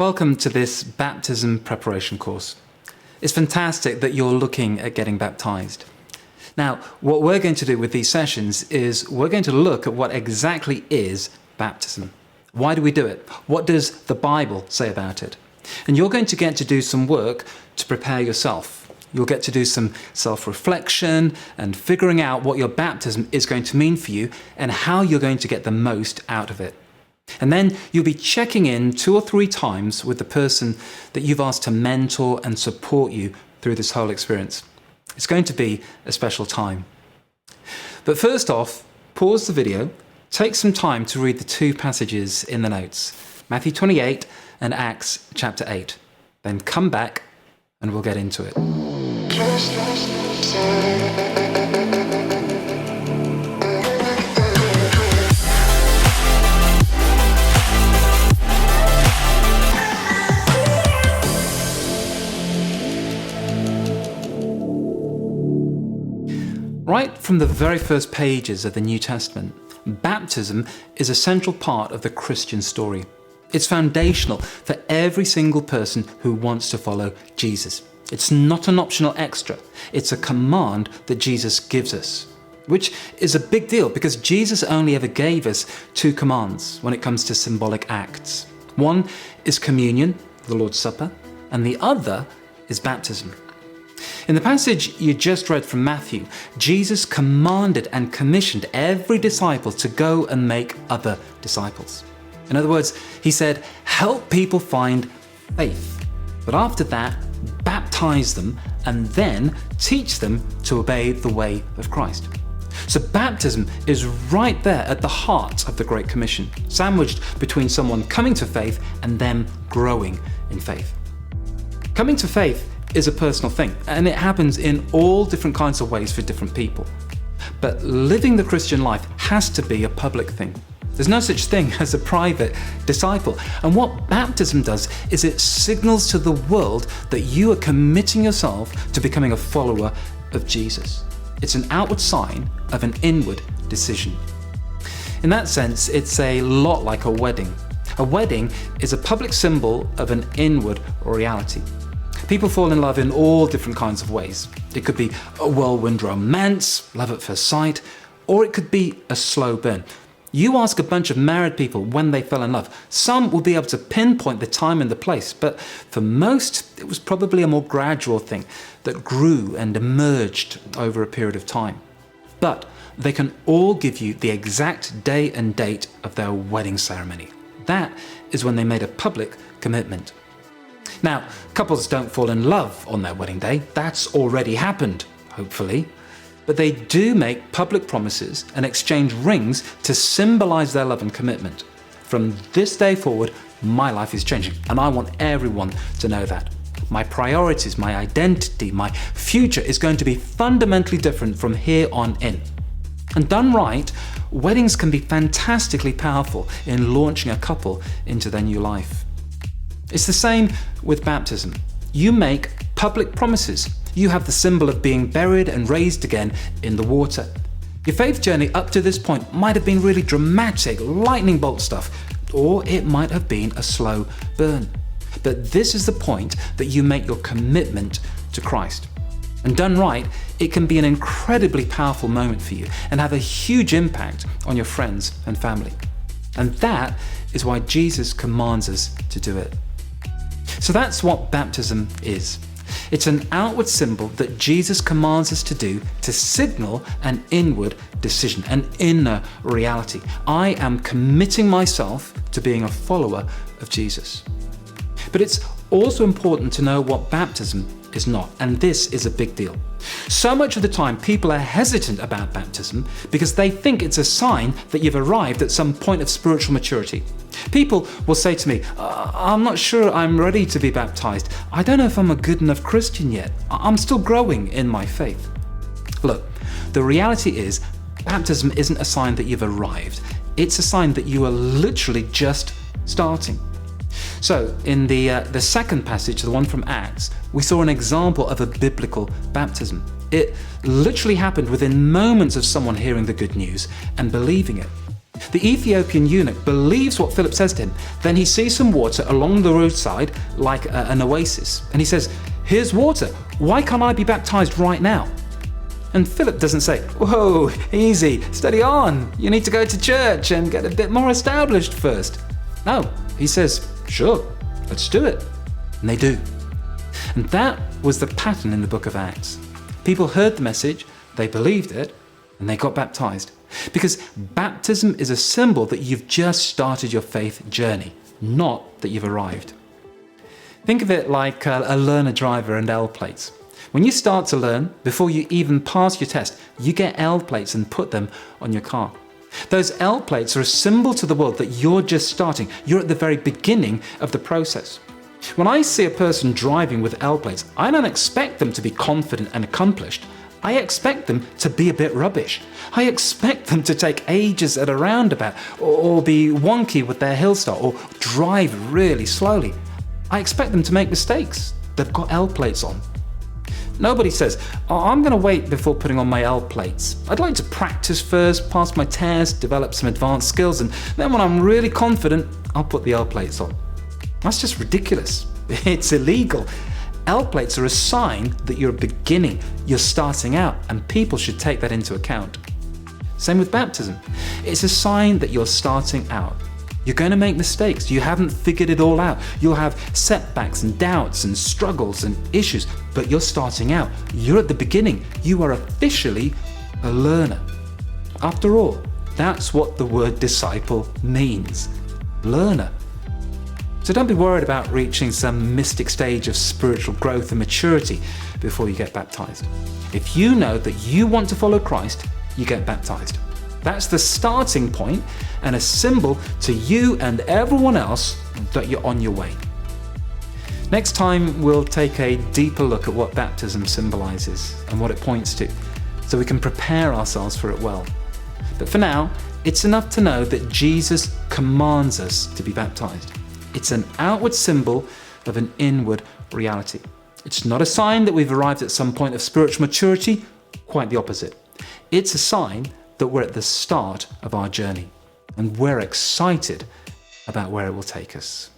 Welcome to this baptism preparation course. It's fantastic that you're looking at getting baptized. Now, what we're going to do with these sessions is we're going to look at what exactly is baptism. Why do we do it? What does the Bible say about it? And you're going to get to do some work to prepare yourself. You'll get to do some self-reflection and figuring out what your baptism is going to mean for you and how you're going to get the most out of it. And then you'll be checking in 2 or 3 times with the person that you've asked to mentor and support you through this whole experience. It's going to be a special time. But first off, pause the video, take some time to read the 2 passages in the notes, Matthew 28 and Acts chapter 8. Then come back and we'll get into it. Right from the very first pages of the New Testament, baptism is a central part of the Christian story. It's foundational for every single person who wants to follow Jesus. It's not an optional extra. It's a command that Jesus gives us, which is a big deal because Jesus only ever gave us 2 commands when it comes to symbolic acts. One is communion, the Lord's Supper, and the other is baptism. In the passage you just read from Matthew, Jesus commanded and commissioned every disciple to go and make other disciples. In other words, he said, help people find faith, but after that, baptize them and then teach them to obey the way of Christ. So baptism is right there at the heart of the Great Commission, sandwiched between someone coming to faith and them growing in faith. Coming to faith is a personal thing, and it happens in all different kinds of ways for different people. But living the Christian life has to be a public thing. There's no such thing as a private disciple. And what baptism does is it signals to the world that you are committing yourself to becoming a follower of Jesus. It's an outward sign of an inward decision. In that sense, it's a lot like a wedding. A wedding is a public symbol of an inward reality. People fall in love in all different kinds of ways. It could be a whirlwind romance, love at first sight, or it could be a slow burn. You ask a bunch of married people when they fell in love. Some will be able to pinpoint the time and the place, but for most, it was probably a more gradual thing that grew and emerged over a period of time. But they can all give you the exact day and date of their wedding ceremony. That is when they made a public commitment. Now, couples don't fall in love on their wedding day. That's already happened, hopefully. But they do make public promises and exchange rings to symbolize their love and commitment. From this day forward, my life is changing, and I want everyone to know that. My priorities, my identity, my future is going to be fundamentally different from here on in. And done right, weddings can be fantastically powerful in launching a couple into their new life. It's the same with baptism. You make public promises. You have the symbol of being buried and raised again in the water. Your faith journey up to this point might have been really dramatic, lightning bolt stuff, or it might have been a slow burn. But this is the point that you make your commitment to Christ. And done right, it can be an incredibly powerful moment for you and have a huge impact on your friends and family. And that is why Jesus commands us to do it. So that's what baptism is. It's an outward symbol that Jesus commands us to do to signal an inward decision, an inner reality. I am committing myself to being a follower of Jesus. But it's also important to know what baptism is not, and this is a big deal. So much of the time people are hesitant about baptism because they think it's a sign that you've arrived at some point of spiritual maturity. People will say to me, I'm not sure I'm ready to be baptized. I don't know if I'm a good enough Christian yet. I'm still growing in my faith. Look, the reality is baptism isn't a sign that you've arrived. It's a sign that you are literally just starting. So in the second passage, the one from Acts, we saw an example of a biblical baptism. It literally happened within moments of someone hearing the good news and believing it. The Ethiopian eunuch believes what Philip says to him. Then he sees some water along the roadside like an oasis. And he says, "Here's water. Why can't I be baptized right now?" And Philip doesn't say, "Whoa, easy, steady on. You need to go to church and get a bit more established first." No, he says, "Sure, let's do it." And they do. And that was the pattern in the book of Acts. People heard the message, they believed it, and they got baptized. Because baptism is a symbol that you've just started your faith journey, not that you've arrived. Think of it like a learner driver and L plates. When you start to learn, before you even pass your test, you get L plates and put them on your car. Those L plates are a symbol to the world that you're just starting. You're at the very beginning of the process. When I see a person driving with L plates, I don't expect them to be confident and accomplished. I expect them to be a bit rubbish. I expect them to take ages at a roundabout, or be wonky with their hill start, or drive really slowly. I expect them to make mistakes. They've got L plates on. Nobody says, "Oh, I'm going to wait before putting on my L plates. I'd like to practice first, pass my test, develop some advanced skills, and then when I'm really confident, I'll put the L plates on." That's just ridiculous. It's illegal. L plates are a sign that you're beginning, you're starting out, and people should take that into account. Same with baptism. It's a sign that you're starting out. You're going to make mistakes. You haven't figured it all out. You'll have setbacks and doubts and struggles and issues, but you're starting out. You're at the beginning. You are officially a learner. After all, that's what the word disciple means. Learner. So don't be worried about reaching some mystic stage of spiritual growth and maturity before you get baptized. If you know that you want to follow Christ, you get baptized. That's the starting point and a symbol to you and everyone else that you're on your way. Next time, we'll take a deeper look at what baptism symbolizes and what it points to, so we can prepare ourselves for it well. But for now, it's enough to know that Jesus commands us to be baptized. It's an outward symbol of an inward reality. It's not a sign that we've arrived at some point of spiritual maturity, quite the opposite. It's a sign that we're at the start of our journey, and we're excited about where it will take us.